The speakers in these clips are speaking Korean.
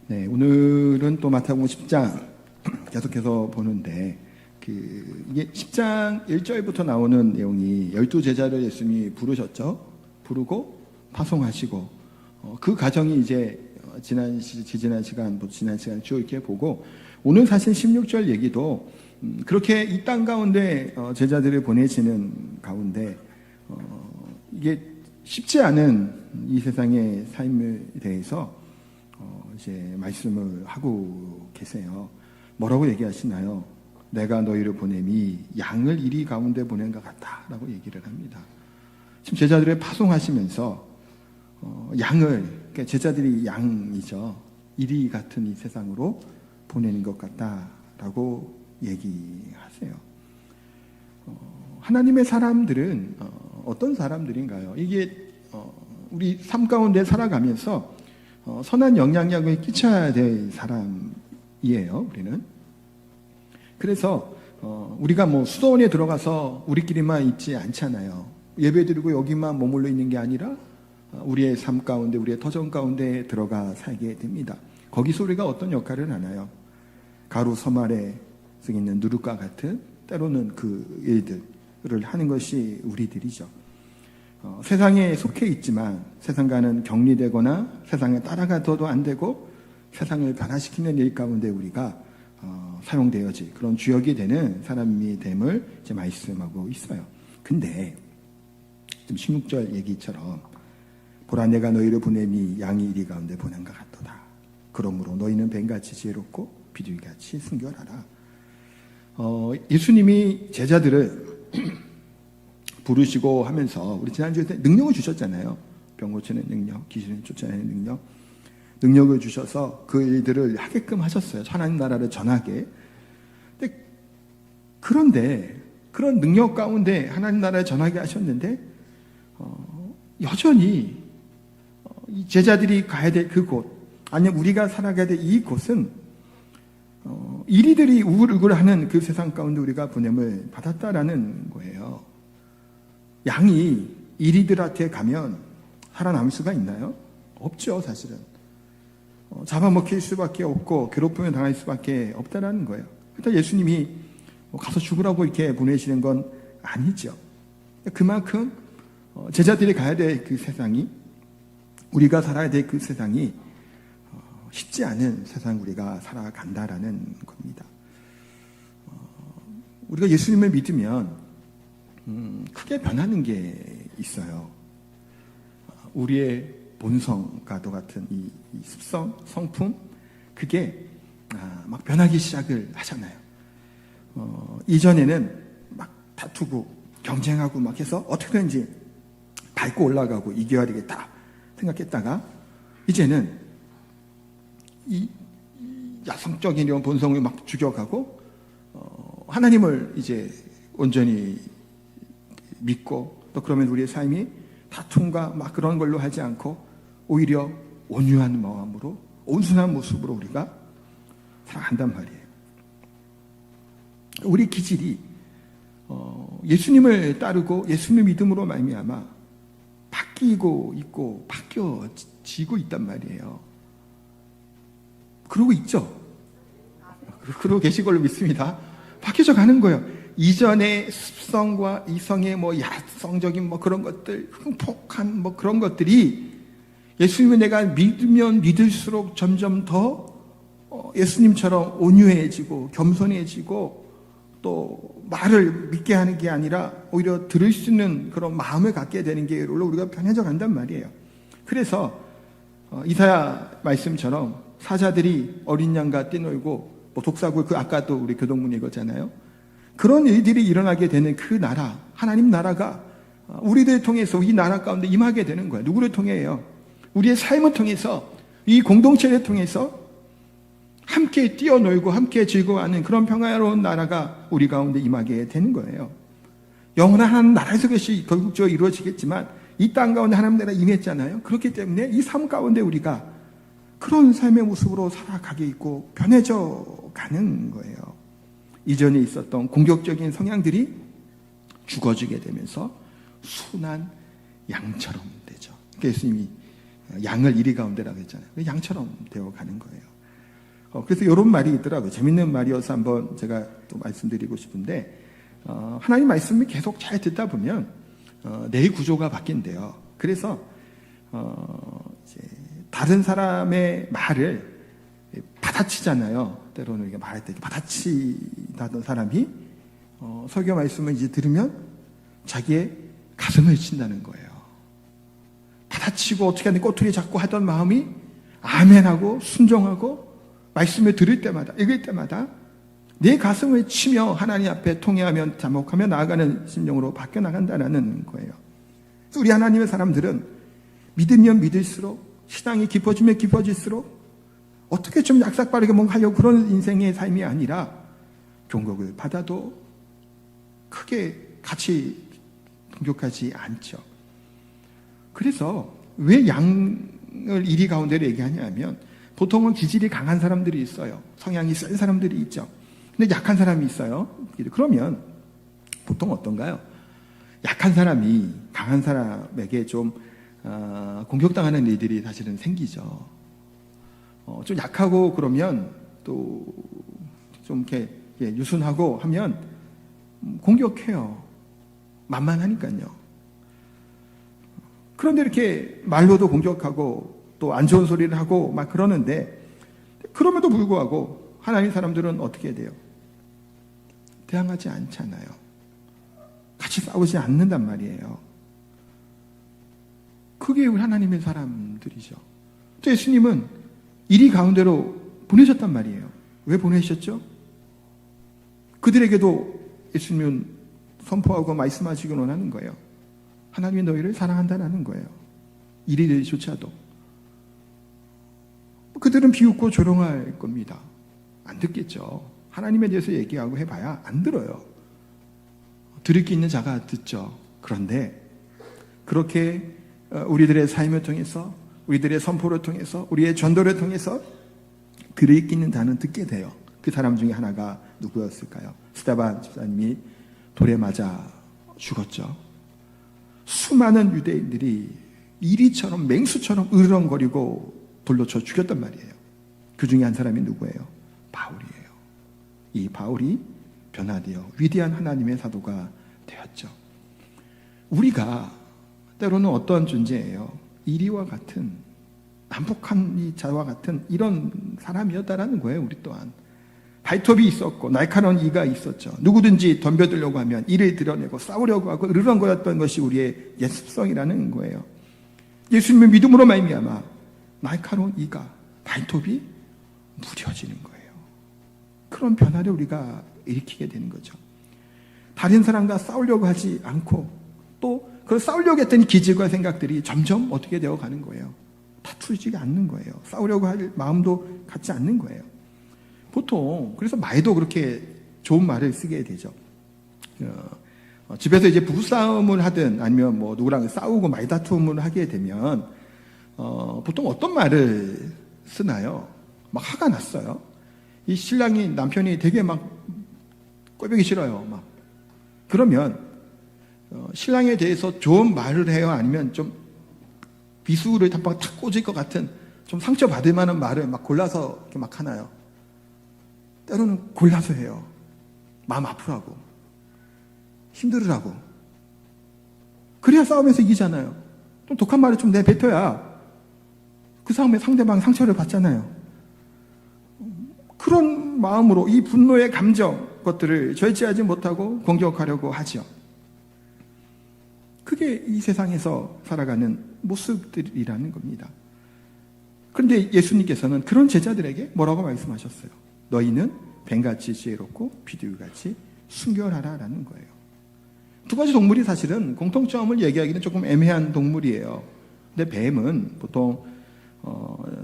네, 오늘은 또 마태복음 10장 계속해서 보는데 이게 10장 1절부터 나오는 내용이 12제자를 예수님이 부르셨죠. 부르고 파송하시고 그 과정이 이제 지난 시간 쭉 이렇게 보고, 오늘 사실 16절 얘기도 그렇게 이 땅 가운데 제자들을 보내시는 가운데 이게 쉽지 않은 이 세상의 삶에 대해서 이제 말씀을 하고 계세요. 뭐라고 얘기하시나요? 내가 너희를 보냄이 양을 이리 가운데 보낸 것 같다라고 얘기를 합니다. 지금 제자들을 파송하시면서 양을, 그러니까 제자들이 양이죠, 이리 같은 이 세상으로 보내는 것 같다라고 얘기하세요. 하나님의 사람들은 어떤 사람들인가요? 이게 우리 삶 가운데 살아가면서 선한 영향력을 끼쳐야 될 사람이에요, 우리는. 그래서 우리가 뭐 수도원에 들어가서 우리끼리만 있지 않잖아요. 예배드리고 여기만 머물러 있는 게 아니라 우리의 삶 가운데, 우리의 터전 가운데 들어가 살게 됩니다. 거기서 우리가 어떤 역할을 하나요? 가루 섬 아래 서 있는 누룩과 같은, 때로는 그 일들을 하는 것이 우리들이죠. 세상에 속해 있지만 세상과는 격리되거나 세상에 따라가도 안 되고 세상을 변화시키는 일 가운데 우리가 사용되어질 그런 주역이 되는 사람이 됨을 이제 말씀하고 있어요. 근데 지금 16절 얘기처럼 보라, 내가 너희를 보냄이 양이 이리 가운데 보낸 것 같도다. 그러므로 너희는 뱀같이 지혜롭고 비둘기같이 순결하라. 예수님이 제자들을 부르시고 하면서 우리 지난주에 능력을 주셨잖아요. 병 고치는 능력, 귀신을 쫓아내는 능력을 주셔서 그 일들을 하게끔 하셨어요. 하나님 나라를 전하게. 그런데 그런 능력 가운데 하나님 나라를 전하게 하셨는데 여전히 이 제자들이 가야 될 그곳, 아니면 우리가 살아가야 될 이곳은 이리들이 우글우글하는 그 세상 가운데 우리가 보냄을 받았다라는 거예요. 양이 이리들한테 가면 살아남을 수가 있나요? 없죠, 사실은. 잡아먹힐 수밖에 없고 괴롭힘을 당할 수밖에 없다라는 거예요. 일단 예수님이 가서 죽으라고 이렇게 보내시는 건 아니죠. 그만큼 제자들이 가야 될 그 세상이, 우리가 살아야 될 그 세상이 쉽지 않은 세상 우리가 살아간다라는 겁니다. 우리가 예수님을 믿으면 크게 변하는 게 있어요. 우리의 본성과도 같은 이 습성, 성품, 그게 막 변하기 시작을 하잖아요. 이전에는 막 다투고 경쟁하고 막 해서 어떻게든지 밟고 올라가고 이겨야 되겠다 생각했다가, 이제는 이 야성적인 이런 본성을 막 죽여가고 하나님을 이제 온전히 믿고, 또 그러면 우리의 삶이 다툼과 막 그런 걸로 하지 않고 오히려 온유한 마음으로, 온순한 모습으로 우리가 살아간단 말이에요. 우리 기질이 예수님을 따르고 예수님을 믿음으로 말미암아 바뀌고 있고 바뀌어지고 있단 말이에요. 그러고 있죠. 그러고 계신 걸로 믿습니다. 바뀌어져 가는 거예요. 이전의 습성과 이성의 야성적인 그런 것들, 흥폭한 그런 것들이 예수님을 내가 믿으면 믿을수록 점점 더 예수님처럼 온유해지고 겸손해지고, 또 말을 믿게 하는 게 아니라 오히려 들을 수 있는 그런 마음을 갖게 되는 게로 우리가 변해져 간단 말이에요. 그래서 이사야 말씀처럼 사자들이 어린 양과 뛰놀고 독사굴, 그 아까도 우리 교동문 읽었잖아요. 그런 일들이 일어나게 되는 그 나라, 하나님 나라가 우리들 통해서 이 나라 가운데 임하게 되는 거예요. 누구를 통해요? 우리의 삶을 통해서, 이 공동체를 통해서 함께 뛰어놀고 함께 즐거워하는 그런 평화로운 나라가 우리 가운데 임하게 되는 거예요. 영원한 하나님 나라에서 그것이 결국적으로 이루어지겠지만 이 땅 가운데 하나님 나라 임했잖아요. 그렇기 때문에 이 삶 가운데 우리가 그런 삶의 모습으로 살아가게 있고 변해져 가는 거예요. 이전에 있었던 공격적인 성향들이 죽어지게 되면서 순한 양처럼 되죠. 그러니까 예수님이 양을 이리 가운데라고 했잖아요. 양처럼 되어가는 거예요. 그래서 이런 말이 있더라고요. 재밌는 말이어서 한번 제가 또 말씀드리고 싶은데, 하나님 말씀을 계속 잘 듣다 보면, 내 구조가 바뀐대요. 그래서, 이제 다른 사람의 말을 받아치잖아요. 때로는 이게 말할 때 받아치다던 사람이, 설교 말씀을 이제 들으면 자기의 가슴을 친다는 거예요. 받아치고 어떻게 하는 꼬투리 잡고 하던 마음이 아멘하고 순종하고 말씀을 들을 때마다, 읽을 때마다 내 가슴을 치며 하나님 앞에 통회하며 자목하며 나아가는 심령으로 바뀌어 나간다는 거예요. 그래서 우리 하나님의 사람들은 믿으면 믿을수록, 신앙이 깊어지면 깊어질수록 어떻게 좀 약삭빠르게 뭔가 하려고 그런 인생의 삶이 아니라 종격을 받아도 크게 같이 공격하지 않죠. 그래서 왜 양을 이리 가운데로 얘기하냐면, 보통은 기질이 강한 사람들이 있어요. 성향이 센 사람들이 있죠. 근데 약한 사람이 있어요. 그러면 보통 어떤가요? 약한 사람이 강한 사람에게 좀 공격당하는 일들이 사실은 생기죠. 좀 약하고 그러면 또 좀 이렇게 유순하고 하면 공격해요. 만만하니까요. 그런데 이렇게 말로도 공격하고 또 안 좋은 소리를 하고 막 그러는데, 그럼에도 불구하고 하나님 사람들은 어떻게 돼요? 대항하지 않잖아요. 같이 싸우지 않는단 말이에요. 그게 우리 하나님의 사람들이죠. 또 예수님은 이리 가운데로 보내셨단 말이에요. 왜 보내셨죠? 그들에게도 예수님은 선포하고 말씀하시기 원하는 거예요. 하나님이 너희를 사랑한다는 거예요. 이리조차도. 그들은 비웃고 조롱할 겁니다. 안 듣겠죠. 하나님에 대해서 얘기하고 해봐야 안 들어요. 들을 게 있는 자가 듣죠. 그런데 그렇게 우리들의 삶을 통해서, 우리들의 선포를 통해서, 우리의 전도를 통해서 들을 게 있는 자는 듣게 돼요. 그 사람 중에 하나가 누구였을까요? 스데반 집사님이 돌에 맞아 죽었죠. 수많은 유대인들이 이리처럼 맹수처럼 으르렁거리고 돌로 쳐 죽였단 말이에요. 그 중에 한 사람이 누구예요? 바울이에요. 이 바울이 변화되어 위대한 하나님의 사도가 되었죠. 우리가 때로는 어떤 존재예요? 이리와 같은, 난폭한 이 자와 같은 이런 사람이었다라는 거예요. 우리 또한 발톱이 있었고 날카로운 이가 있었죠. 누구든지 덤벼들려고 하면 이를 드러내고 싸우려고 하고 으르렁거렸던 것이 우리의 옛 습성이라는 거예요. 예수님의 믿음으로 말미암아 날카로운 이가, 발톱이 무뎌지는 거예요. 그런 변화를 우리가 일으키게 되는 거죠. 다른 사람과 싸우려고 하지 않고, 또 그 싸우려고 했던 기질과 생각들이 점점 어떻게 되어 가는 거예요? 다투지가 않는 거예요. 싸우려고 할 마음도 갖지 않는 거예요. 보통 그래서 말도 그렇게 좋은 말을 쓰게 되죠. 집에서 이제 부부싸움을 하든 아니면 뭐 누구랑 싸우고 말다툼을 하게 되면 보통 어떤 말을 쓰나요? 막 화가 났어요. 이 신랑이, 남편이 되게 막 꼴보기 싫어요. 막 그러면 신랑에 대해서 좋은 말을 해요? 아니면 좀 비수를 탁 꽂을 것 같은 좀 상처받을 만한 말을 막 골라서 이렇게 막 하나요? 때로는 골라서 해요. 마음 아프라고, 힘들으라고. 그래야 싸움에서 이기잖아요. 좀 독한 말을 좀 내뱉어야 그 싸움에 상대방 상처를 받잖아요. 그런 마음으로 이 분노의 감정 것들을 절제하지 못하고 공격하려고 하죠. 그게 이 세상에서 살아가는 모습들이라는 겁니다. 그런데 예수님께서는 그런 제자들에게 뭐라고 말씀하셨어요? 너희는 뱀같이 지혜롭고 비둘기같이 순결하라라는 거예요. 두 가지 동물이 사실은 공통점을 얘기하기는 조금 애매한 동물이에요. 근데 뱀은 보통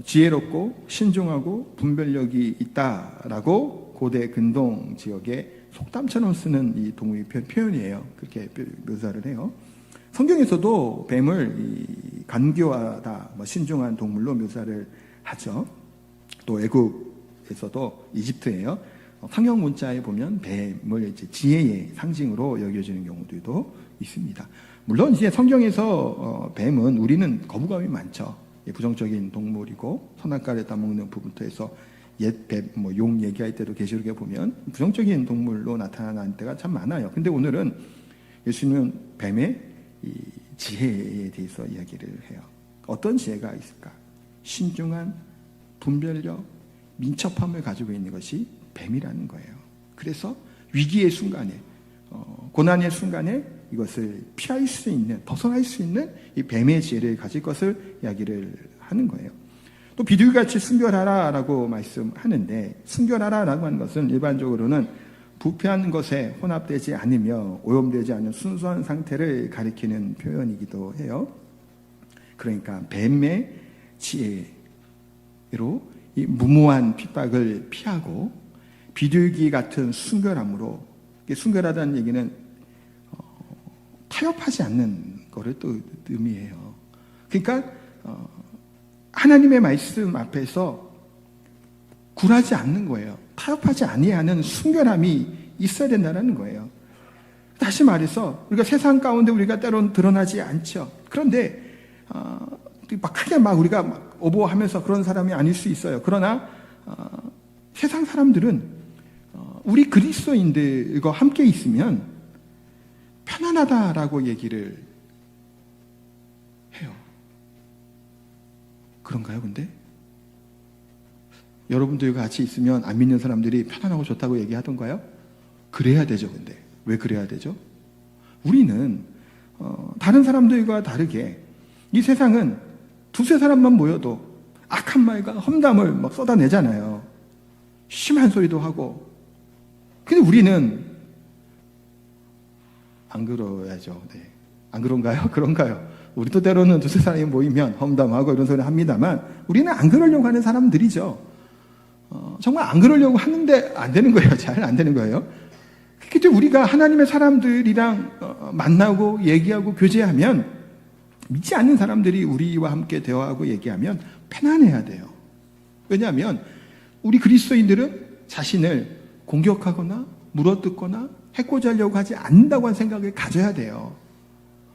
지혜롭고 신중하고 분별력이 있다라고 고대 근동 지역의 속담처럼 쓰는 이 동물의 표현이에요. 그렇게 묘사를 해요. 성경에서도 뱀을 간교하다, 신중한 동물로 묘사를 하죠. 또 애국에서도 이집트예요. 성경 문자에 보면 뱀을 이제 지혜의 상징으로 여겨지는 경우들도 있습니다. 물론 이제 성경에서 뱀은 우리는 거부감이 많죠. 부정적인 동물이고 선악과를 따먹는 부분부터 해서 옛 뱀, 용 얘기할 때도 계시록에 보면 부정적인 동물로 나타나는 때가 참 많아요. 근데 오늘은 예수님은 뱀의 이 지혜에 대해서 이야기를 해요. 어떤 지혜가 있을까? 신중한 분별력, 민첩함을 가지고 있는 것이 뱀이라는 거예요. 그래서 위기의 순간에, 고난의 순간에 이것을 피할 수 있는, 벗어날 수 있는 이 뱀의 지혜를 가질 것을 이야기를 하는 거예요. 또 비둘기같이 순결하라라고 말씀하는데, 순결하라라고 하는 것은 일반적으로는 부패한 것에 혼합되지 않으며 오염되지 않은 순수한 상태를 가리키는 표현이기도 해요. 그러니까 뱀의 지혜로 이 무모한 핍박을 피하고 비둘기 같은 순결함으로, 순결하다는 얘기는 타협하지 않는 것을 또 의미해요. 그러니까 하나님의 말씀 앞에서 굴하지 않는 거예요. 타협하지 아니하는 순결함이 있어야 된다는 거예요. 다시 말해서 우리가 세상 가운데 우리가 때로는 드러나지 않죠. 그런데 막 크게 막 우리가 막 오버하면서 그런 사람이 아닐 수 있어요. 그러나 세상 사람들은 우리 그리스도인들과 함께 있으면 편안하다라고 얘기를 해요. 그런가요, 근데? 여러분들과 같이 있으면 안 믿는 사람들이 편안하고 좋다고 얘기하던가요? 그래야 되죠, 근데. 왜 그래야 되죠? 우리는 다른 사람들과 다르게 이 세상은 두세 사람만 모여도 악한 말과 험담을 막 쏟아내잖아요. 심한 소리도 하고. 근데 우리는 안 그러야죠. 네. 안 그런가요? 그런가요? 우리도 때로는 두세 사람이 모이면 험담하고 이런 소리 합니다만 우리는 안 그러려고 하는 사람들이죠. 정말 안 그러려고 하는데 안 되는 거예요. 잘 안 되는 거예요. 그때 우리가 하나님의 사람들이랑 만나고 얘기하고 교제하면 믿지 않는 사람들이 우리와 함께 대화하고 얘기하면 편안해야 돼요. 왜냐하면 우리 그리스도인들은 자신을 공격하거나 물어뜯거나 해코지 하려고 하지 않는다고 하는 생각을 가져야 돼요.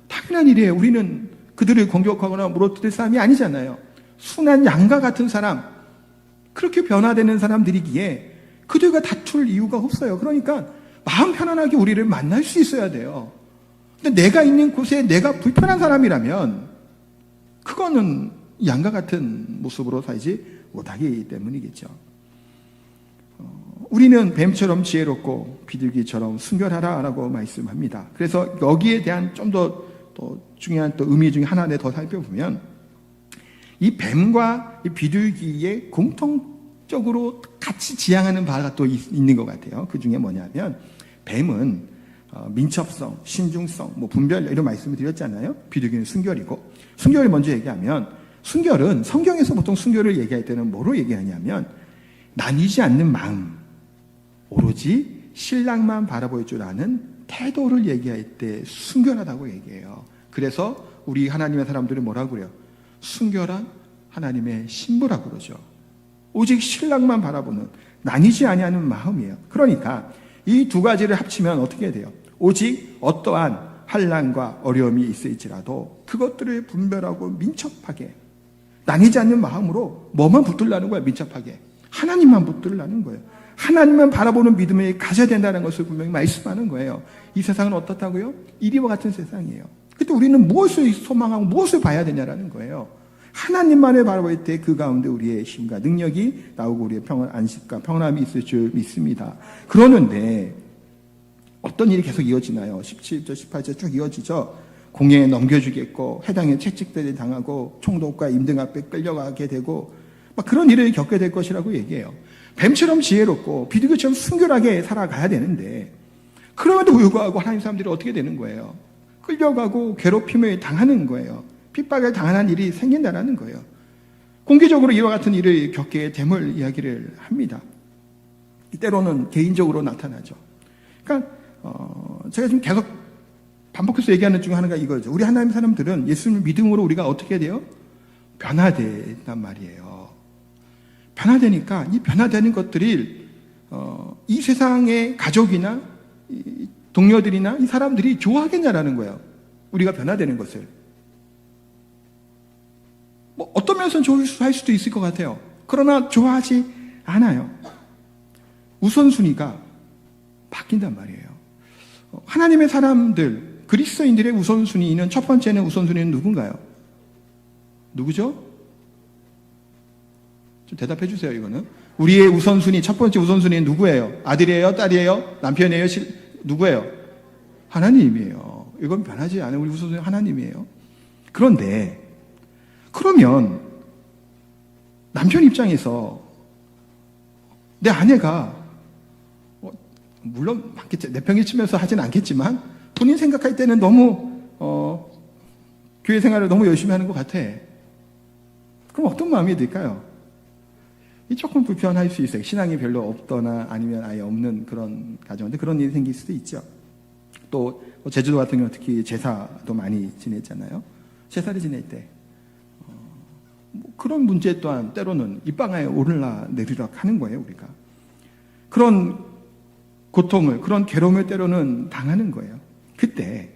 당연한 일이에요. 우리는 그들을 공격하거나 물어뜯을 사람이 아니잖아요. 순한 양과 같은 사람, 그렇게 변화되는 사람들이기에 그들과 다툴 이유가 없어요. 그러니까 마음 편안하게 우리를 만날 수 있어야 돼요. 근데 내가 있는 곳에 내가 불편한 사람이라면 그거는 양과 같은 모습으로 살지 못하기 때문이겠죠. 우리는 뱀처럼 지혜롭고 비둘기처럼 순결하라라고 말씀합니다. 그래서 여기에 대한 좀 더 중요한 또 의미 중에 하나를 더 살펴보면 이 뱀과 이 비둘기의 공통적으로 같이 지향하는 바가 또 있는 것 같아요. 그 중에 뭐냐면 뱀은 민첩성, 신중성, 분별 이런 말씀을 드렸잖아요. 비둘기는 순결이고, 순결을 먼저 얘기하면 순결은 성경에서 보통 순결을 얘기할 때는 뭐로 얘기하냐면 나뉘지 않는 마음, 오로지 신랑만 바라볼 줄 아는 태도를 얘기할 때 순결하다고 얘기해요. 그래서 우리 하나님의 사람들은 뭐라고 그래요? 순결한 하나님의 신부라고 그러죠. 오직 신랑만 바라보는 나뉘지 아니하는 마음이에요. 그러니까 이 두 가지를 합치면 어떻게 돼요? 오직 어떠한 환난과 어려움이 있을지라도 그것들을 분별하고 민첩하게 나뉘지 않는 마음으로 뭐만 붙들라는 거야? 민첩하게 하나님만 붙들라는 거예요. 하나님만 바라보는 믿음을 가져야 된다는 것을 분명히 말씀하는 거예요. 이 세상은 어떻다고요? 이리와 같은 세상이에요. 그때 우리는 무엇을 소망하고 무엇을 봐야 되냐라는 거예요. 하나님만을 바라볼 때 그 가운데 우리의 힘과 능력이 나오고 우리의 안식과 평안함이 있을 줄 믿습니다. 그러는데 어떤 일이 계속 이어지나요? 17절, 18절 쭉 이어지죠. 공회에 넘겨주겠고 해당에 채찍들을 당하고 총독과 임등 앞에 끌려가게 되고 막 그런 일을 겪게 될 것이라고 얘기해요. 뱀처럼 지혜롭고 비둘기처럼 순결하게 살아가야 되는데 그럼에도 불구하고 하나님 사람들이 어떻게 되는 거예요? 끌려가고 괴롭힘을 당하는 거예요. 핍박을 당하는 일이 생긴다는 거예요. 공개적으로 이와 같은 일을 겪게 됨을 이야기를 합니다. 때로는 개인적으로 나타나죠. 그러니까 제가 지금 계속 반복해서 얘기하는 중에 하나가 이거죠. 우리 하나님 사람들은 예수님 믿음으로 우리가 어떻게 돼요? 변화된단 말이에요. 변화되니까 이 변화되는 것들이 이 세상의 가족이나 동료들이나 이 사람들이 좋아하겠냐라는 거예요. 우리가 변화되는 것을. 어떤 면에서는 좋아할 수도 있을 것 같아요. 그러나 좋아하지 않아요. 우선순위가 바뀐단 말이에요. 하나님의 사람들, 그리스도인들의 우선순위는, 첫 번째는 우선순위는 누군가요? 누구죠? 좀 대답해 주세요, 이거는. 우리의 우선순위, 첫 번째 우선순위는 누구예요? 아들이에요? 딸이에요? 남편이에요? 누구예요? 하나님이에요. 이건 변하지 않아요. 우리 우선순위 하나님이에요. 그런데, 그러면, 남편 입장에서 내 아내가, 물론 많겠죠. 내팽개치면서 하진 않겠지만, 본인 생각할 때는 너무, 교회 생활을 너무 열심히 하는 것 같아. 그럼 어떤 마음이 들까요? 조금 불편할 수 있어요. 신앙이 별로 없거나 아니면 아예 없는 그런 가정인데 그런 일이 생길 수도 있죠. 또 제주도 같은 경우 특히 제사도 많이 지냈잖아요. 제사를 지낼 때 그런 문제 또한 때로는 입방아에 오르락 내리락 하는 거예요. 우리가 그런 고통을, 그런 괴로움을 때로는 당하는 거예요. 그때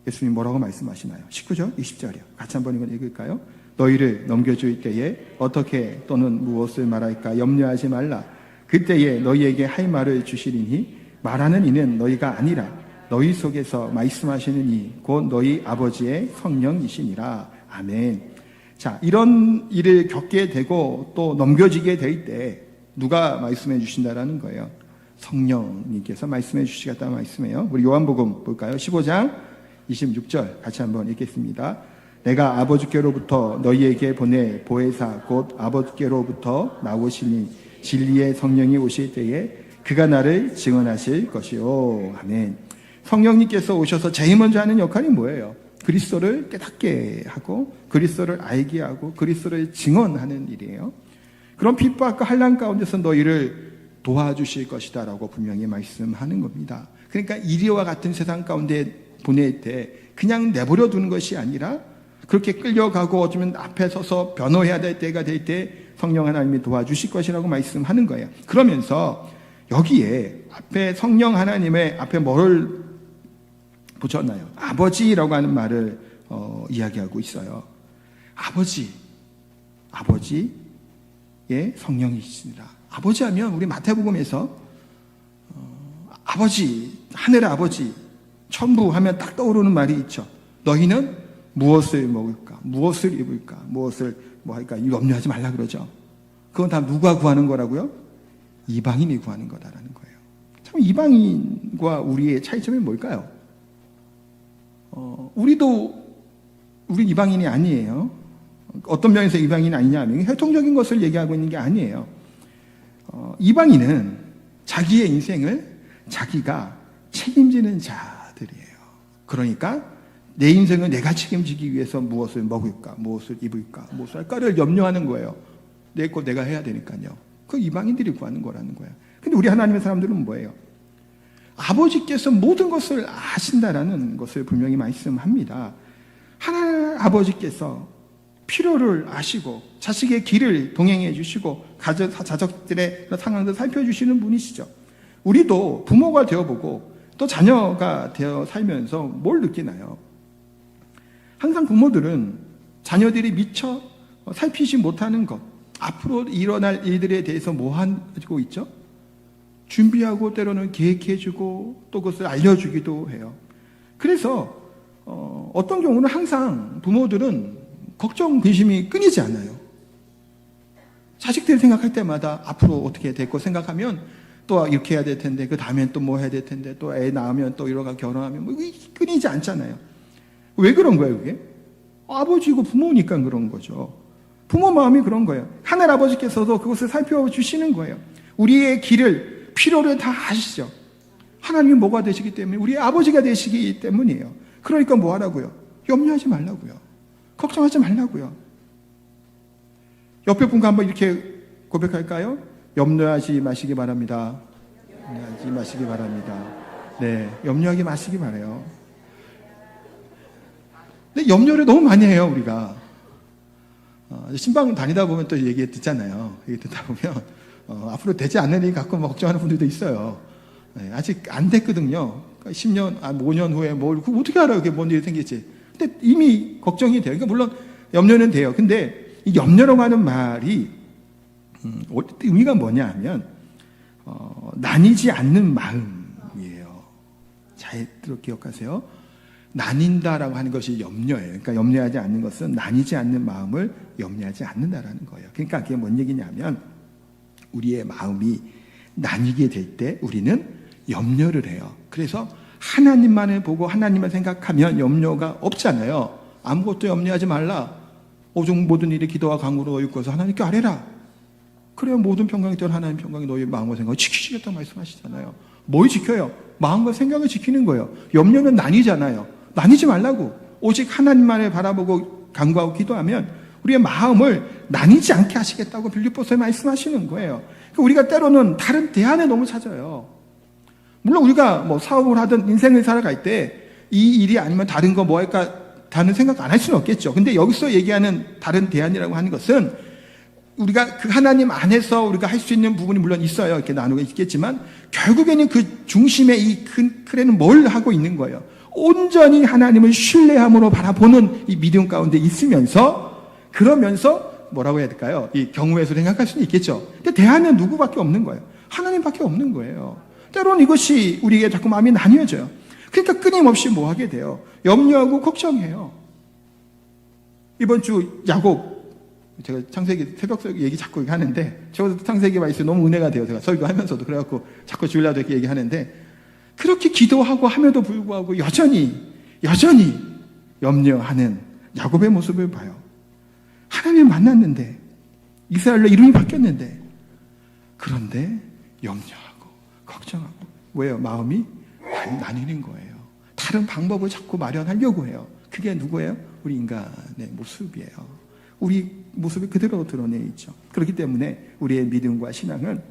예수님 뭐라고 말씀하시나요? 19절, 20절이요. 같이 한번 이걸 읽을까요? 너희를 넘겨줄 때에 어떻게 또는 무엇을 말할까 염려하지 말라. 그때에 너희에게 할 말을 주시리니 말하는 이는 너희가 아니라 너희 속에서 말씀하시는 이 곧 너희 아버지의 성령이시니라. 아멘. 자, 이런 일을 겪게 되고 또 넘겨지게 될 때 누가 말씀해 주신다라는 거예요? 성령님께서 말씀해 주시겠다는 말씀이에요. 우리 요한복음 볼까요? 15장 26절 같이 한번 읽겠습니다. 내가 아버지께로부터 너희에게 보내 보혜사 곧 아버지께로부터 나오시니 진리의 성령이 오실 때에 그가 나를 증언하실 것이요. 아멘. 성령님께서 오셔서 제일 먼저 하는 역할이 뭐예요? 그리스도를 깨닫게 하고 그리스도를 알게 하고 그리스도를 증언하는 일이에요. 그런 핍박과 환난 가운데서 너희를 도와주실 것이다 라고 분명히 말씀하는 겁니다. 그러니까 이리와 같은 세상 가운데 보낼 때 그냥 내버려 두는 것이 아니라 그렇게 끌려가고 어쩌면 앞에 서서 변호해야 될 때가 될 때 성령 하나님이 도와주실 것이라고 말씀하는 거예요. 그러면서 여기에 앞에 성령 하나님의 앞에 뭐를 붙였나요? 아버지라고 하는 말을 이야기하고 있어요. 아버지의 성령이시니라. 아버지 하면 우리 마태복음에서 아버지, 하늘의 아버지, 천부 하면 딱 떠오르는 말이 있죠. 너희는 무엇을 먹을까? 무엇을 입을까? 무엇을 뭐 할까? 염려하지 말라 그러죠. 그건 다 누가 구하는 거라고요? 이방인이 구하는 거다라는 거예요. 참 이방인과 우리의 차이점이 뭘까요? 우리 이방인이 아니에요. 어떤 면에서 이방인이 아니냐 하면 혈통적인 것을 얘기하고 있는 게 아니에요. 이방인은 자기의 인생을 자기가 책임지는 자들이에요. 그러니까 내 인생을 내가 책임지기 위해서 무엇을 먹을까, 무엇을 입을까, 무엇을 할까를 염려하는 거예요. 내 거 내가 해야 되니까요. 그 이방인들이 구하는 거라는 거예요. 근데 우리 하나님의 사람들은 뭐예요? 아버지께서 모든 것을 아신다라는 것을 분명히 말씀합니다. 하나님 아버지께서 필요를 아시고 자식의 길을 동행해 주시고 자식들의 상황을 살펴주시는 분이시죠. 우리도 부모가 되어보고 또 자녀가 되어 살면서 뭘 느끼나요? 항상 부모들은 자녀들이 미처 살피지 못하는 것, 앞으로 일어날 일들에 대해서 뭐 하고 있죠? 준비하고 때로는 계획해주고 또 그것을 알려주기도 해요. 그래서 어떤 경우는 항상 부모들은 걱정, 근심이 끊이지 않아요. 자식들 생각할 때마다 앞으로 어떻게 될 거 생각하면 또 이렇게 해야 될 텐데 그 다음엔 또 뭐 해야 될 텐데 또 애 낳으면 또 이러가 결혼하면 뭐 이게 끊이지 않잖아요. 왜 그런 거예요, 그게? 아버지고 부모니까 그런 거죠. 부모 마음이 그런 거예요. 하늘 아버지께서도 그것을 살펴주시는 거예요. 우리의 길을, 필요를 다 아시죠. 하나님이 뭐가 되시기 때문에 우리의 아버지가 되시기 때문이에요. 그러니까 뭐 하라고요? 염려하지 말라고요. 걱정하지 말라고요. 옆에 분과 한번 이렇게 고백할까요? 염려하지 마시기 바랍니다. 염려하지 마시기 바랍니다. 네, 염려하지 마시기 바라요. 근데 염려를 너무 많이 해요, 우리가. 신방 다니다 보면 또 얘기 듣잖아요. 얘기 듣다 보면, 앞으로 되지 않는 일이 갖고 걱정하는 분들도 있어요. 네, 아직 안 됐거든요. 10년, 5년 후에 어떻게 알아요? 그게 뭔 일이 생길지. 근데 이미 걱정이 돼요. 그러니까 물론 염려는 돼요. 근데 이 염려라고 하는 말이 의미가 뭐냐 하면 나뉘지 않는 마음이에요. 잘 기억하세요. 나뉜다라고 하는 것이 염려예요. 그러니까 염려하지 않는 것은 나뉘지 않는 마음을 염려하지 않는다라는 거예요. 그러니까 그게 뭔 얘기냐면 우리의 마음이 나뉘게 될 때 우리는 염려를 해요. 그래서 하나님만을 보고 하나님을 생각하면 염려가 없잖아요. 아무것도 염려하지 말라. 오직 모든 일에 기도와 간구로 이끌어서 하나님께 아뢰라. 그래야 모든 평강이 되는 하나님 평강이 너희 마음과 생각을 지키시겠다고 말씀하시잖아요. 뭘 지켜요? 마음과 생각을 지키는 거예요. 염려는 나뉘잖아요. 나뉘지 말라고. 오직 하나님만을 바라보고 간구하고 기도하면 우리의 마음을 나뉘지 않게 하시겠다고 빌립보서에 말씀하시는 거예요. 그러니까 우리가 때로는 다른 대안을 너무 찾아요. 물론 우리가 뭐 사업을 하든 인생을 살아갈 때 이 일이 아니면 다른 거 뭐 할까 다른 생각 안 할 수는 없겠죠. 근데 여기서 얘기하는 다른 대안이라고 하는 것은 우리가 그 하나님 안에서 우리가 할 수 있는 부분이 물론 있어요. 이렇게 나누고 있겠지만 결국에는 그 중심에 이 큰 틀에는 뭘 하고 있는 거예요. 온전히 하나님을 신뢰함으로 바라보는 이 믿음 가운데 있으면서 그러면서 뭐라고 해야 될까요? 이 경우의 수를 생각할 수는 있겠죠. 근데 대안은 누구밖에 없는 거예요. 하나님밖에 없는 거예요. 때로는 이것이 우리에게 자꾸 마음이 나뉘어져요. 그러니까 끊임없이 뭐 하게 돼요? 염려하고 걱정해요. 이번 주 야곱 제가 창세기 새벽 얘기 자꾸 하는데 저도 창세기 말씀이 너무 은혜가 돼요. 제가 설교하면서도 그래갖고 자꾸 주일날도 이렇게 얘기하는데 그렇게 기도하고 함에도 불구하고 여전히 염려하는 야곱의 모습을 봐요. 하나님을 만났는데 이스라엘로 이름이 바뀌었는데 그런데 염려하고 걱정하고 왜요? 마음이 나뉘는 거예요. 다른 방법을 자꾸 마련하려고 해요. 그게 누구예요? 우리 인간의 모습이에요. 우리 모습이 그대로 드러내 있죠. 그렇기 때문에 우리의 믿음과 신앙은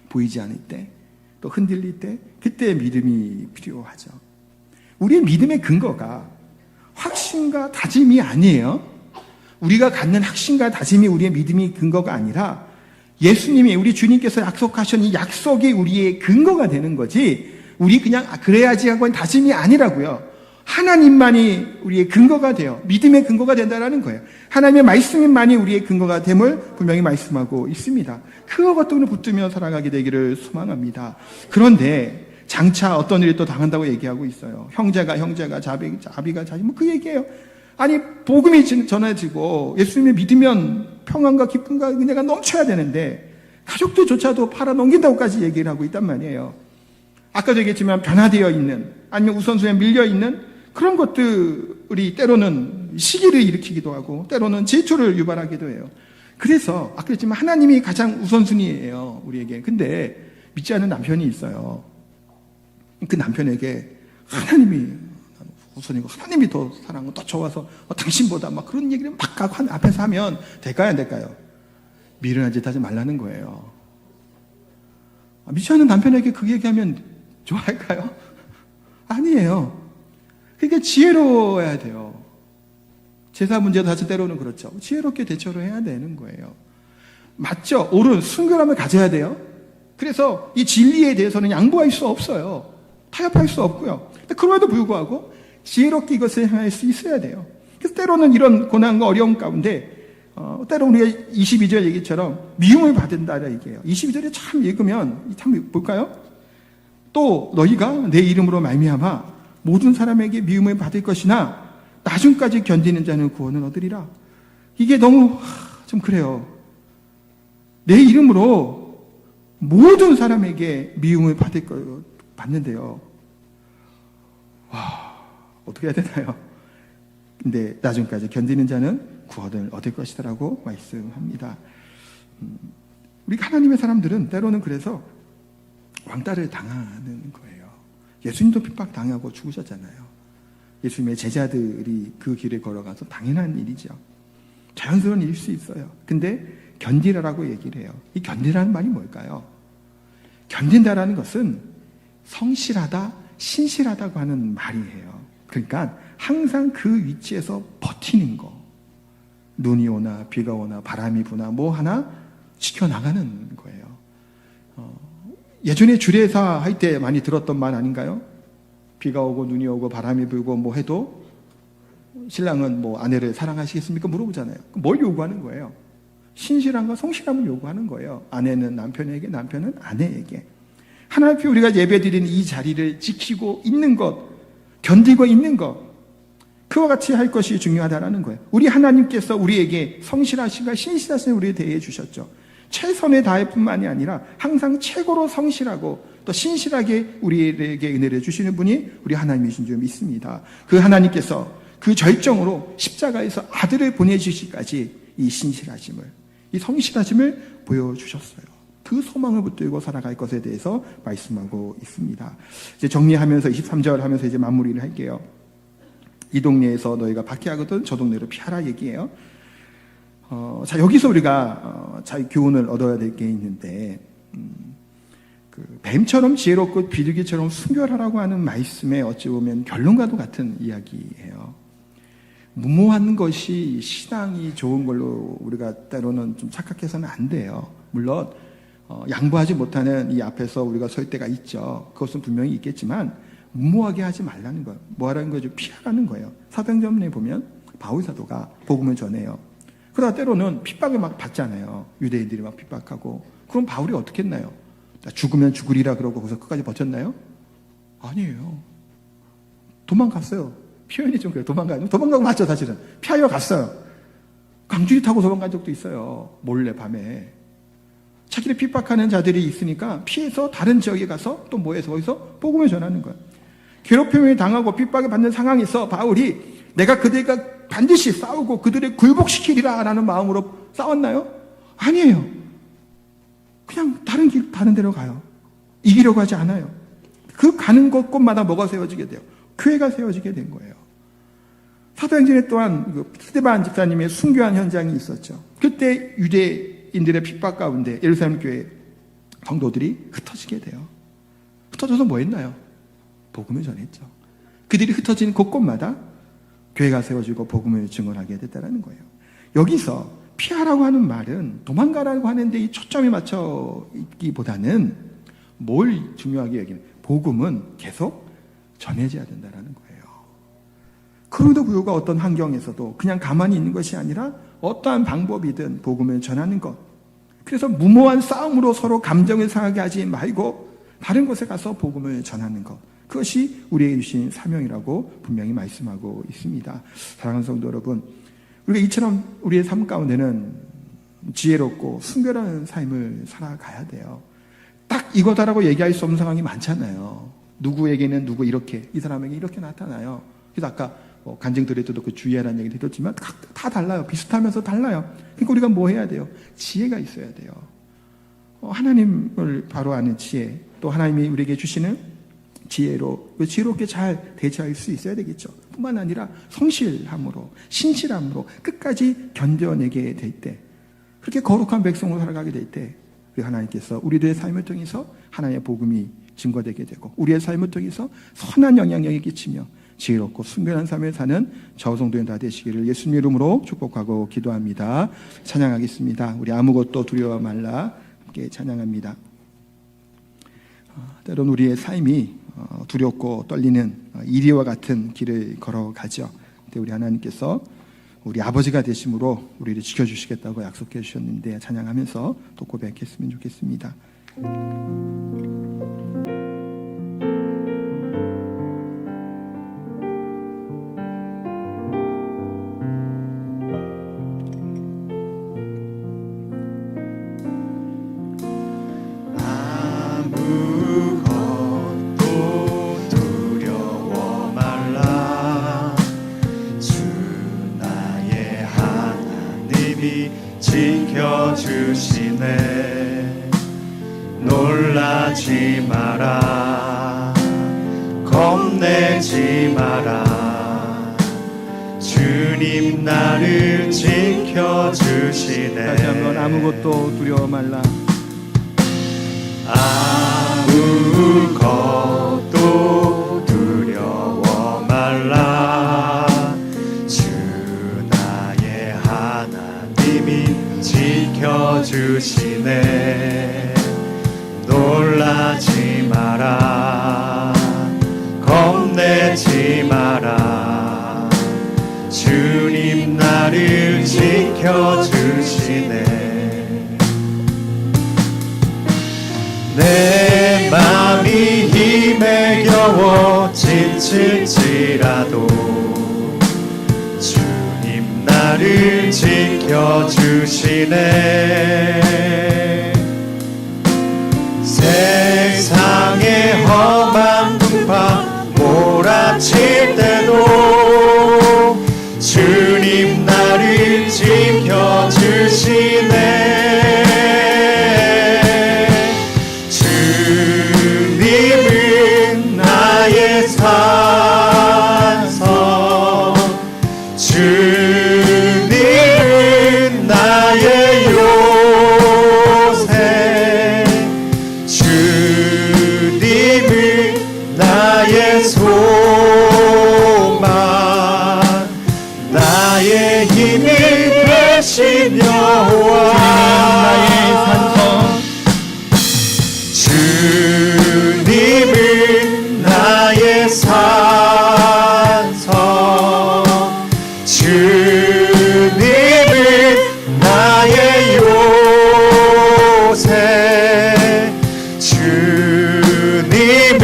보이지 않을 때, 또 흔들릴 때, 그때 믿음이 필요하죠. 우리의 믿음의 근거가 확신과 다짐이 아니에요. 우리가 갖는 확신과 다짐이 우리의 믿음이 근거가 아니라 예수님이 우리 주님께서 약속하신 이 약속이 우리의 근거가 되는 거지 우리 그냥 그래야지 하고 다짐이 아니라고요. 하나님만이 우리의 근거가 돼요. 믿음의 근거가 된다는 거예요. 하나님의 말씀만이 우리의 근거가 됨을 분명히 말씀하고 있습니다. 그것들을 붙들며 살아가게 되기를 소망합니다. 그런데 장차 어떤 일이 또 당한다고 얘기하고 있어요. 형제가 자비가 자비 뭐 그 얘기예요. 아니 복음이 전해지고 예수님을 믿으면 평안과 기쁨과 은혜가 넘쳐야 되는데 가족들조차도 팔아넘긴다고까지 얘기를 하고 있단 말이에요. 아까도 얘기했지만 변화되어 있는 아니면 우선순위에 밀려 있는 그런 것들이 때로는 시기를 일으키기도 하고 때로는 질투를 유발하기도 해요. 그래서 아까 했지만 하나님이 가장 우선순위예요. 우리에게. 근데 믿지 않는 남편이 있어요. 그 남편에게 하나님이 우선이고 하나님이 더 사랑하고 더 좋아서 당신보다 막 그런 얘기를 막 앞에서 하면 될까요? 안 될까요? 미련한 짓 하지 말라는 거예요. 믿지 않는 남편에게 그 얘기하면 좋아할까요? 아니에요. 그러니까 지혜로워야 돼요. 제사 문제도 사실 때로는 그렇죠. 지혜롭게 대처를 해야 되는 거예요. 맞죠? 옳은 순결함을 가져야 돼요. 그래서 이 진리에 대해서는 양보할 수 없어요. 타협할 수 없고요. 그럼에도 불구하고 지혜롭게 이것을 행할 수 있어야 돼요. 그래서 때로는 이런 고난과 어려움 가운데 때로 우리가 22절 얘기처럼 미움을 받는다는 얘기예요. 22절에 참 읽으면 참 볼까요? 또 너희가 내 이름으로 말미암아 모든 사람에게 미움을 받을 것이나 나중까지 견디는 자는 구원을 얻으리라. 이게 너무 좀 그래요. 내 이름으로 모든 사람에게 미움을 받는데요. 와, 어떻게 해야 되나요? 근데 나중까지 견디는 자는 구원을 얻을 것이다라고 말씀합니다. 우리 하나님의 사람들은 때로는 그래서 왕따를 당하는 거예요. 예수님도 핍박당하고 죽으셨잖아요. 예수님의 제자들이 그 길을 걸어가서 당연한 일이죠. 자연스러운 일일 수 있어요. 근데 견디라라고 얘기를 해요. 이 견디라는 말이 뭘까요? 견딘다라는 것은 성실하다, 신실하다고 하는 말이에요. 그러니까 항상 그 위치에서 버티는 거. 눈이 오나 비가 오나 바람이 부나 뭐 하나 지켜나가는 거예요. 예전에 주례사 할 때 많이 들었던 말 아닌가요? 비가 오고 눈이 오고 바람이 불고 뭐 해도 신랑은 뭐 아내를 사랑하시겠습니까? 물어보잖아요. 뭘 요구하는 거예요? 신실함과 성실함을 요구하는 거예요. 아내는 남편에게, 남편은 아내에게. 하나님 앞에 우리가 예배드리는 이 자리를 지키고 있는 것, 견디고 있는 것, 그와 같이 할 것이 중요하다라는 거예요. 우리 하나님께서 우리에게 성실하신가 신실하신 우리에 대해 주셨죠. 최선을 다할 뿐만이 아니라 항상 최고로 성실하고 또 신실하게 우리에게 은혜를 주시는 분이 우리 하나님이신 줄 믿습니다. 그 하나님께서 그 절정으로 십자가에서 아들을 보내주시기까지 이 신실하심을, 이 성실하심을 보여주셨어요. 그 소망을 붙들고 살아갈 것에 대해서 말씀하고 있습니다. 이제 정리하면서 23절 하면서 이제 마무리를 할게요. 이 동네에서 너희가 박해하거든 저 동네로 피하라 얘기예요. 자, 여기서 우리가 잘 교훈을 얻어야 될 게 있는데, 그 뱀처럼 지혜롭고 비둘기처럼 순결하라고 하는 말씀에 어찌 보면 결론과도 같은 이야기예요. 무모한 것이 신앙이 좋은 걸로 우리가 때로는 좀 착각해서는 안 돼요. 물론 양보하지 못하는 이 앞에서 우리가 설 때가 있죠. 그것은 분명히 있겠지만 무모하게 하지 말라는 거예요. 뭐 하라는 거죠? 피하라는 거예요. 사도행전에 보면 바울 사도가 복음을 전해요. 그러다 때로는 핍박을 막 받잖아요. 유대인들이 막 핍박하고. 그럼 바울이 어떻게 했나요? 죽으면 죽으리라 그러고 거기서 끝까지 버텼나요? 아니에요. 도망갔어요. 표현이 좀 그래요. 도망가고 맞죠, 사실은. 피하여 갔어요. 강줄이 타고 도망간 적도 있어요. 몰래 밤에. 자기를 핍박하는 자들이 있으니까 피해서 다른 지역에 가서 또 뭐해서 거기서 복음을 전하는 거예요. 괴롭힘을 당하고 핍박을 받는 상황에서 바울이 내가 그들과 반드시 싸우고 그들을 굴복시키리라 라는 마음으로 싸웠나요? 아니에요. 그냥 다른 길, 다른 데로 가요. 이기려고 하지 않아요. 그 가는 곳곳마다 뭐가 세워지게 돼요? 교회가 세워지게 된 거예요. 사도행전에 또한 스데반 집사님의 순교한 현장이 있었죠. 그때 유대인들의 핍박 가운데 예루살렘 교회 성도들이 흩어지게 돼요. 흩어져서 뭐 했나요? 복음을 전했죠. 그들이 흩어진 곳곳마다 교회가 세워지고 복음을 증언하게 됐다는 거예요. 여기서 피하라고 하는 말은 도망가라고 하는데 이 초점이 맞춰 있기보다는 뭘 중요하게 여기는 복음은 계속 전해져야 된다는 거예요. 그럼에도 불구하고 어떤 환경에서도 그냥 가만히 있는 것이 아니라 어떠한 방법이든 복음을 전하는 것. 그래서 무모한 싸움으로 서로 감정을 상하게 하지 말고 다른 곳에 가서 복음을 전하는 것. 그것이 우리에게 주신 사명이라고 분명히 말씀하고 있습니다. 사랑하는 성도 여러분, 우리가 이처럼 우리의 삶 가운데는 지혜롭고 순결한 삶을 살아가야 돼요. 딱 이거다라고 얘기할 수 없는 상황이 많잖아요. 누구에게는 누구 이렇게, 이 사람에게 이렇게 나타나요. 그래서 아까 간증 드릴 때도 그 주의하라는 얘기를 드렸지만 다 달라요. 비슷하면서 달라요. 그러니까 우리가 뭐 해야 돼요? 지혜가 있어야 돼요. 하나님을 바로 아는 지혜, 또 하나님이 우리에게 주시는 지혜로 지혜롭게 잘 대처할 수 있어야 되겠죠. 뿐만 아니라 성실함으로 신실함으로 끝까지 견뎌내게 될 때, 그렇게 거룩한 백성으로 살아가게 될 때 우리 하나님께서 우리들의 삶을 통해서 하나님의 복음이 증거되게 되고 우리의 삶을 통해서 선한 영향력이 끼치며 지혜롭고 순결한 삶을 사는 저 성도님 다 되시기를 예수님 이름으로 축복하고 기도합니다. 찬양하겠습니다. 우리 아무것도 두려워 말라 함께 찬양합니다. 때론 우리의 삶이 두렵고 떨리는 이리와 같은 길을 걸어가죠. 근데 우리 하나님께서 우리 아버지가 되심으로 우리를 지켜주시겠다고 약속해 주셨는데 찬양하면서 또 고백했으면 좋겠습니다. 지켜주시네. 놀라지 마라, 겁내지 마라. 주님 나를 지켜주시네. 다시 한번 아무것도 두려워 말라. 아무것도 두려워 말라. 주 나의 하나님이 지켜주시네. 놀라지 마라, 겁내지 마라. 주님 나를 지켜주시네. 내 맘이 힘에 겨워 지칠지라도 주님 나를 지켜주시네. 세상의 험한 풍파 몰아칠 때도 주님 나를 지켜주시네. 주님은 나의 산성, 주님은 나의 요새, 주님은 나의 소망, 나의 힘이 되신 여호와. 나의 산성, 주님은 나의 산성, 주님은 나의 요새, 주님은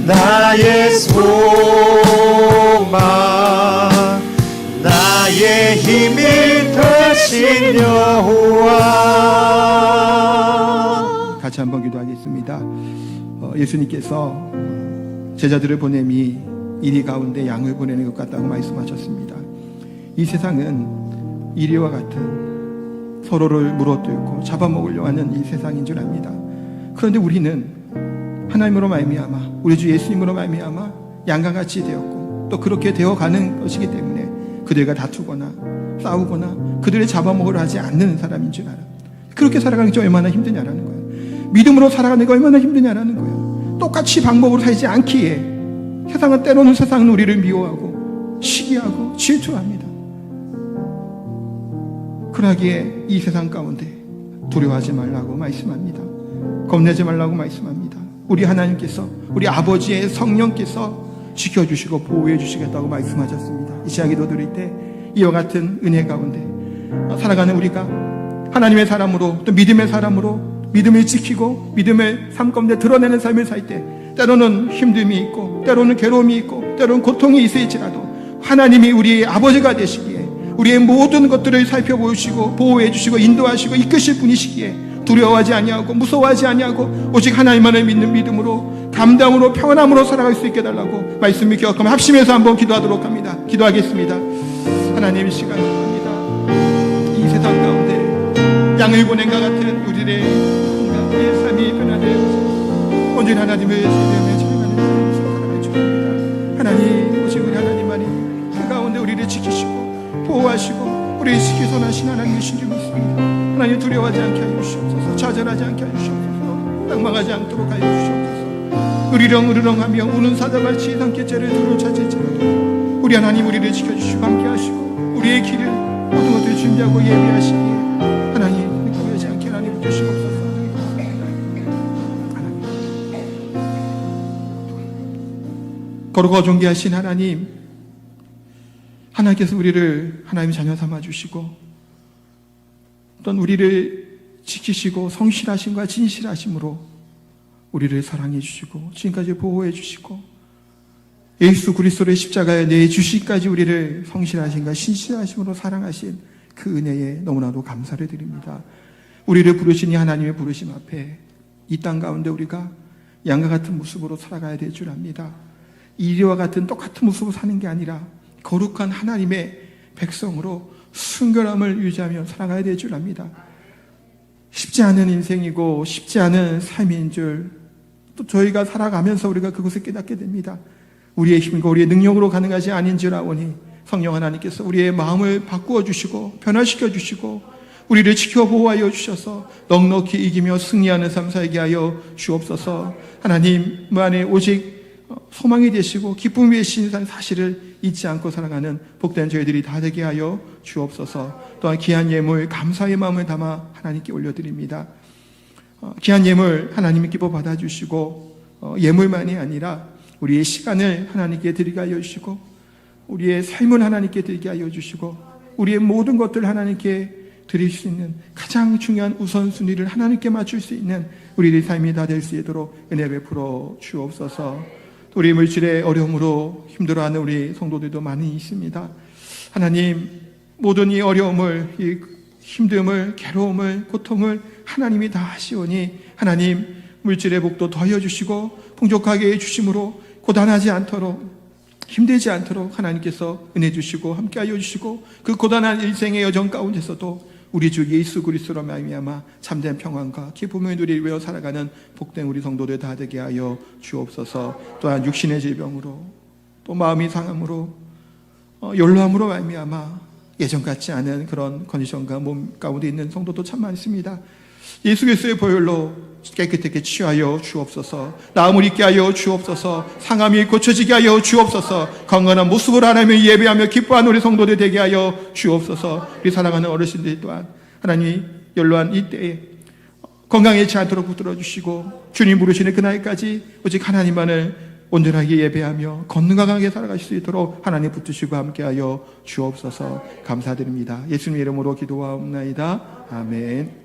나의 소망, 나의 힘이 되신 여호와. 같이 한번 기도하겠습니다. 예수님께서 제자들을 보냄이 이리 가운데 양을 보내는 것 같다고 말씀하셨습니다. 이 세상은 이리와 같은 서로를 물어뜯고 잡아먹으려 하는 이 세상인 줄 압니다. 그런데 우리는 하나님으로 말미암아, 우리 주 예수님으로 말미암아 양과 같이 되었고 또 그렇게 되어가는 것이기 때문에 그들과 다투거나 싸우거나 그들을 잡아먹으려 하지 않는 사람인 줄 알아. 그렇게 살아가는 게 얼마나 힘드냐라는 거예요. 믿음으로 살아가는 게 얼마나 힘드냐라는 거예요. 똑같이 방법으로 살지 않기에 때로는 세상은 우리를 미워하고 시기하고 질투합니다. 그러기에 이 세상 가운데 두려워하지 말라고 말씀합니다. 겁내지 말라고 말씀합니다. 우리 하나님께서, 우리 아버지의 성령께서 지켜주시고 보호해 주시겠다고 말씀하셨습니다. 이 시간 기도 드릴 때 이와 같은 은혜 가운데 살아가는 우리가 하나님의 사람으로 또 믿음의 사람으로 믿음을 지키고 믿음을 삶 가운데 드러내는 삶을 살 때 때로는 힘듦이 있고 때로는 괴로움이 있고 때로는 고통이 있을지라도 하나님이 우리의 아버지가 되시기에 우리의 모든 것들을 살펴보시고 보호해 주시고 인도하시고 이끄실 분이시기에 두려워하지 아니하고 무서워하지 아니하고 오직 하나님만을 믿는 믿음으로 담담으로 평안함으로 살아갈 수 있게 달라고 말씀을 기억하며 합심해서 한번 기도하도록 합니다. 기도하겠습니다. 하나님, 이 시간을 합니다. 이 세상 가운데 양을 보낸과 같은 우리의 삶이 변화되어서 온전히 하나님을 세우며 찬양하는 삶을 살아갈 줄 압니다. 하나님, 오직 우리 하나님만이 그 가운데 우리를 지키시고 보호하시고 우리를 지키 선하신 하나님이신 줄 믿습니다. 하나님, 두려워하지 않게 하여 주시옵소서. 좌절하지 않게 하여 주시옵소서. 낙망하지 않도록 하여 주시옵소서. 으르렁으르렁하며 우는 사자같이 산깃죄를 두루 찾을지라도 우리 하나님 우리를 지켜주시고 함께하시고 우리의 길을 모든 것들을 준비하고 예비하시기에 하나님 구하지 않게 하나님 붙여주시옵소서. 거룩하고 존귀하신 하나님, 하나님께서 우리를 하나님의 자녀 삼아주시고 또 우리를 지키시고 성실하심과 진실하심으로 우리를 사랑해 주시고 지금까지 보호해 주시고 예수 그리스도의 십자가에 내주시기까지 우리를 성실하심과 신실하심으로 사랑하신 그 은혜에 너무나도 감사를 드립니다. 우리를 부르신 이 하나님의 부르심 앞에 이 땅 가운데 우리가 양과 같은 모습으로 살아가야 될 줄 압니다. 이리와 같은 똑같은 모습으로 사는 게 아니라 거룩한 하나님의 백성으로 순결함을 유지하며 살아가야 될 줄 압니다. 쉽지 않은 인생이고 쉽지 않은 삶인 줄 또 저희가 살아가면서 우리가 그것을 깨닫게 됩니다. 우리의 힘과 우리의 능력으로 가는 것이 아닌 줄 아오니 성령 하나님께서 우리의 마음을 바꾸어 주시고 변화시켜 주시고 우리를 지켜 보호하여 주셔서 넉넉히 이기며 승리하는 삶 살게 하여 주옵소서. 하나님 안에 오직 소망이 되시고 기쁨이 되신 사실을 잊지 않고 살아가는 복된 저희들이 다 되게 하여 주옵소서. 또한 귀한 예물 감사의 마음을 담아 하나님께 올려드립니다. 귀한 예물 하나님이 기뻐 받아주시고 예물만이 아니라 우리의 시간을 하나님께 드리게 하여 주시고 우리의 삶을 하나님께 드리게 하여 주시고 우리의 모든 것들을 하나님께 드릴 수 있는 가장 중요한 우선순위를 하나님께 맞출 수 있는 우리의 삶이 다 될 수 있도록 은혜 베풀어 주옵소서. 우리 물질의 어려움으로 힘들어하는 우리 성도들도 많이 있습니다. 하나님, 모든 이 어려움을, 이 힘듦을, 괴로움을, 고통을 하나님이 다 하시오니 하나님, 물질의 복도 더하여 주시고 풍족하게 해주심으로 고단하지 않도록, 힘들지 않도록 하나님께서 은혜 주시고 함께하여 주시고, 그 고단한 일생의 여정 가운데서도 우리 주 예수 그리스도로 말미암아 참된 평안과 기쁨을 누리며 살아가는 복된 우리 성도들 다 되게 하여 주옵소서. 또한 육신의 질병으로, 또 마음이 상함으로, 연로함으로 말미암아 예전 같지 않은 그런 컨디션과 몸 가운데 있는 성도도 참 많습니다. 예수 그리스도의 보혈로 깨끗하게 취하여 주옵소서. 나음을 있게 하여 주옵소서. 상함이 고쳐지게 하여 주옵소서. 건강한 모습으로 하나님을 예배하며 기뻐하는 우리 성도들 되게 하여 주옵소서. 우리 사랑하는 어르신들 또한 하나님이 연로한 이때에 건강해지지 않도록 붙들어 주시고, 주님 부르시는 그날까지 오직 하나님만을 온전하게 예배하며 건강하게 살아가실 수 있도록 하나님 붙드시고 함께하여 주옵소서. 감사드립니다. 예수님 이름으로 기도하옵나이다. 아멘.